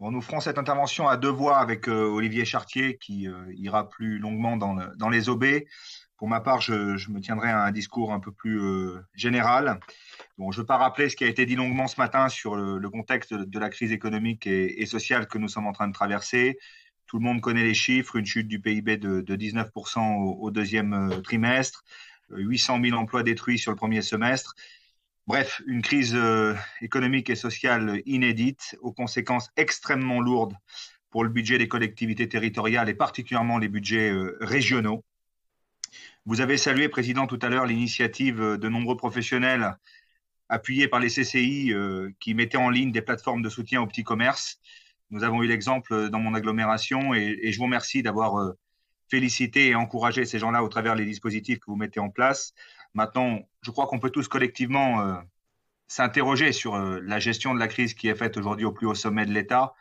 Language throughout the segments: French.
Bon, nous ferons cette intervention à deux voix avec Olivier Chartier qui ira plus longuement dans les OB. Pour ma part, je me tiendrai à un discours un peu plus général. Bon, je ne veux pas rappeler ce qui a été dit longuement ce matin sur le contexte de la crise économique et sociale que nous sommes en train de traverser. Tout le monde connaît les chiffres, une chute du PIB de 19% au deuxième trimestre, 800 000 emplois détruits sur le premier semestre. Bref, une crise économique et sociale inédite, aux conséquences extrêmement lourdes pour le budget des collectivités territoriales et particulièrement les budgets régionaux. Vous avez salué, Président, tout à l'heure l'initiative de nombreux professionnels appuyés par les CCI qui mettaient en ligne des plateformes de soutien au petit commerce. Nous avons eu l'exemple dans mon agglomération et je vous remercie d'avoir félicité et encouragé ces gens-là au travers des dispositifs que vous mettez en place. Maintenant, je crois qu'on peut tous collectivement s'interroger sur la gestion de la crise qui est faite aujourd'hui au plus haut sommet de l'État,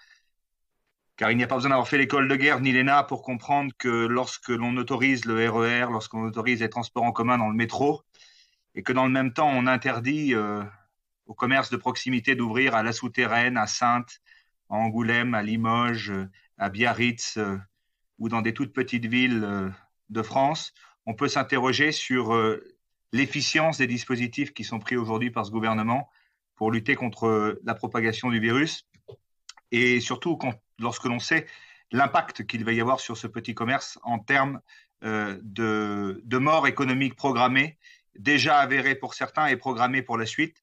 car il n'y a pas besoin d'avoir fait l'école de guerre ni l'ENA pour comprendre que lorsque l'on autorise le RER, lorsque l'on autorise les transports en commun dans le métro, et que dans le même temps on interdit au commerce de proximité d'ouvrir à La Souterraine, à Saintes, à Angoulême, à Limoges, à Biarritz ou dans des toutes petites villes de France, on peut s'interroger sur l'efficience des dispositifs qui sont pris aujourd'hui par ce gouvernement pour lutter contre la propagation du virus et surtout lorsque l'on sait l'impact qu'il va y avoir sur ce petit commerce en termes de morts économiques programmées, déjà avérées pour certains et programmées pour la suite.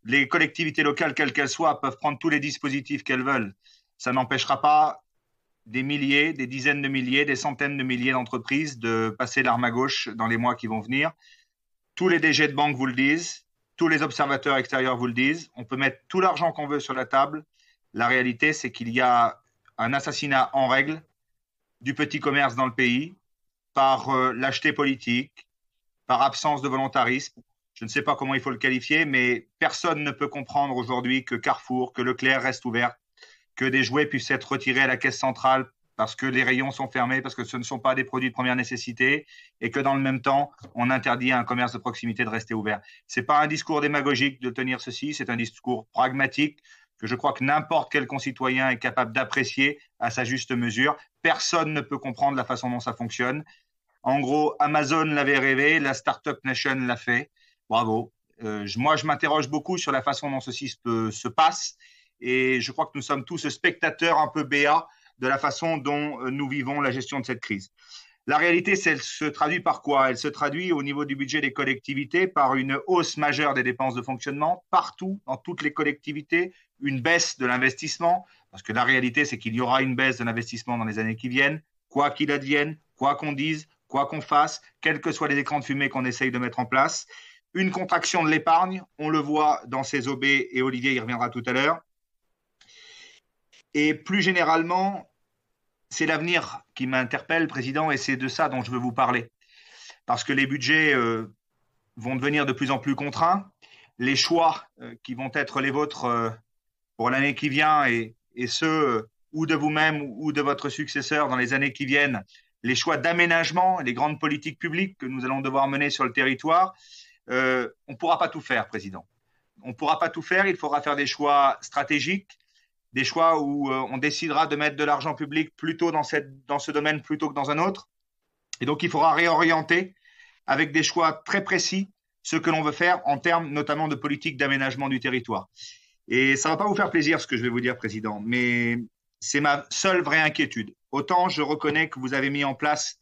Les collectivités locales, quelles qu'elles soient, peuvent prendre tous les dispositifs qu'elles veulent. Ça n'empêchera pas des milliers, des dizaines de milliers, des centaines de milliers d'entreprises de passer l'arme à gauche dans les mois qui vont venir. Tous les DG de banque vous le disent, tous les observateurs extérieurs vous le disent. On peut mettre tout l'argent qu'on veut sur la table. La réalité, c'est qu'il y a un assassinat en règle du petit commerce dans le pays par lâcheté politique, par absence de volontarisme. Je ne sais pas comment il faut le qualifier, mais personne ne peut comprendre aujourd'hui que Carrefour, que Leclerc reste ouvert, que des jouets puissent être retirés à la caisse centrale parce que les rayons sont fermés, parce que ce ne sont pas des produits de première nécessité, et que dans le même temps, on interdit à un commerce de proximité de rester ouvert. Ce n'est pas un discours démagogique de tenir ceci, c'est un discours pragmatique que je crois que n'importe quel concitoyen est capable d'apprécier à sa juste mesure. Personne ne peut comprendre la façon dont ça fonctionne. En gros, Amazon l'avait rêvé, la Startup Nation l'a fait. Bravo. Moi, je m'interroge beaucoup sur la façon dont ceci se passe, et je crois que nous sommes tous spectateurs un peu béats de la façon dont nous vivons la gestion de cette crise. La réalité, elle se traduit par quoi? Elle se traduit au niveau du budget des collectivités par une hausse majeure des dépenses de fonctionnement, partout, dans toutes les collectivités, une baisse de l'investissement, parce que la réalité, c'est qu'il y aura une baisse de l'investissement dans les années qui viennent, quoi qu'il advienne, quoi qu'on dise, quoi qu'on fasse, quels que soient les écrans de fumée qu'on essaye de mettre en place. Une contraction de l'épargne, on le voit dans ces OB, et Olivier y reviendra tout à l'heure. Et plus généralement, c'est l'avenir qui m'interpelle, Président, et c'est de ça dont je veux vous parler. Parce que les budgets vont devenir de plus en plus contraints. Les choix qui vont être les vôtres pour l'année qui vient et ceux ou de vous-même ou de votre successeur dans les années qui viennent, les choix d'aménagement, les grandes politiques publiques que nous allons devoir mener sur le territoire, on ne pourra pas tout faire, Président. On ne pourra pas tout faire, il faudra faire des choix stratégiques, des choix où on décidera de mettre de l'argent public plutôt dans ce domaine plutôt que dans un autre. Et donc, il faudra réorienter avec des choix très précis ce que l'on veut faire en termes notamment de politique d'aménagement du territoire. Et ça ne va pas vous faire plaisir ce que je vais vous dire, Président, mais c'est ma seule vraie inquiétude. Autant je reconnais que vous avez mis en place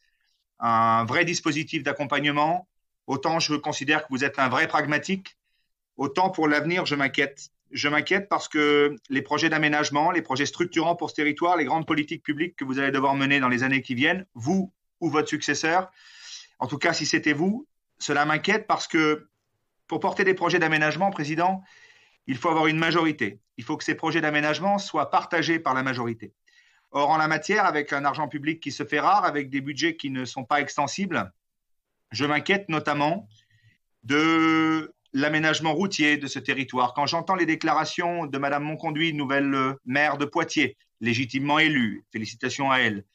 un vrai dispositif d'accompagnement, autant je considère que vous êtes un vrai pragmatique, autant pour l'avenir, je m'inquiète. Je m'inquiète parce que les projets d'aménagement, les projets structurants pour ce territoire, les grandes politiques publiques que vous allez devoir mener dans les années qui viennent, vous ou votre successeur, en tout cas si c'était vous, cela m'inquiète parce que pour porter des projets d'aménagement, Président, il faut avoir une majorité. Il faut que ces projets d'aménagement soient partagés par la majorité. Or, en la matière, avec un argent public qui se fait rare, avec des budgets qui ne sont pas extensibles, je m'inquiète notamment de l'aménagement routier de ce territoire. Quand j'entends les déclarations de Madame Monconduit, nouvelle maire de Poitiers, légitimement élue, félicitations à elle,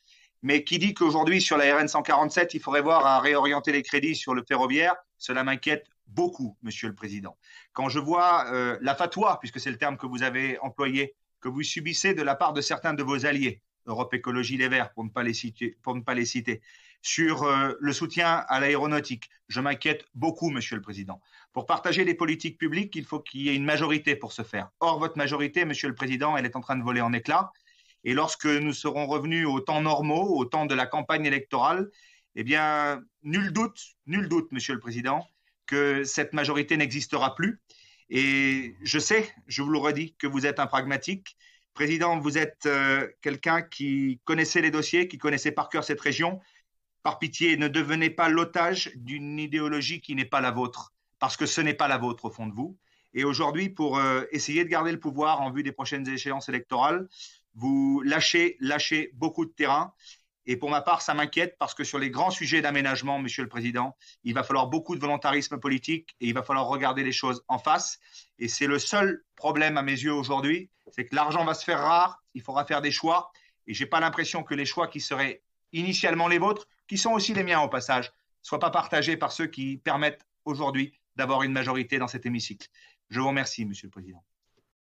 mais qui dit qu'aujourd'hui, sur la RN 147, il faudrait voir à réorienter les crédits sur le ferroviaire, cela m'inquiète beaucoup, Monsieur le Président. Quand je vois la fatwa, puisque c'est le terme que vous avez employé, que vous subissez de la part de certains de vos alliés, Europe Écologie Les Verts, pour ne pas les citer, sur le soutien à l'aéronautique. Je m'inquiète beaucoup, Monsieur le Président. Pour partager les politiques publiques, il faut qu'il y ait une majorité pour ce faire. Or, votre majorité, Monsieur le Président, elle est en train de voler en éclats. Et lorsque nous serons revenus aux temps normaux, au temps de la campagne électorale, eh bien, nul doute, Monsieur le Président, que cette majorité n'existera plus. Et je sais, je vous le redis, que vous êtes un pragmatique. Président, vous êtes quelqu'un qui connaissait les dossiers, qui connaissait par cœur cette région. Par pitié, ne devenez pas l'otage d'une idéologie qui n'est pas la vôtre, parce que ce n'est pas la vôtre au fond de vous. Et aujourd'hui, pour essayer de garder le pouvoir en vue des prochaines échéances électorales, vous lâchez beaucoup de terrain. Et pour ma part, ça m'inquiète parce que sur les grands sujets d'aménagement, Monsieur le Président, il va falloir beaucoup de volontarisme politique et il va falloir regarder les choses en face. Et c'est le seul problème à mes yeux aujourd'hui, c'est que l'argent va se faire rare, il faudra faire des choix. Et je n'ai pas l'impression que les choix qui seraient initialement les vôtres, qui sont aussi les miens au passage, ne soient pas partagés par ceux qui permettent aujourd'hui d'avoir une majorité dans cet hémicycle. Je vous remercie, Monsieur le Président.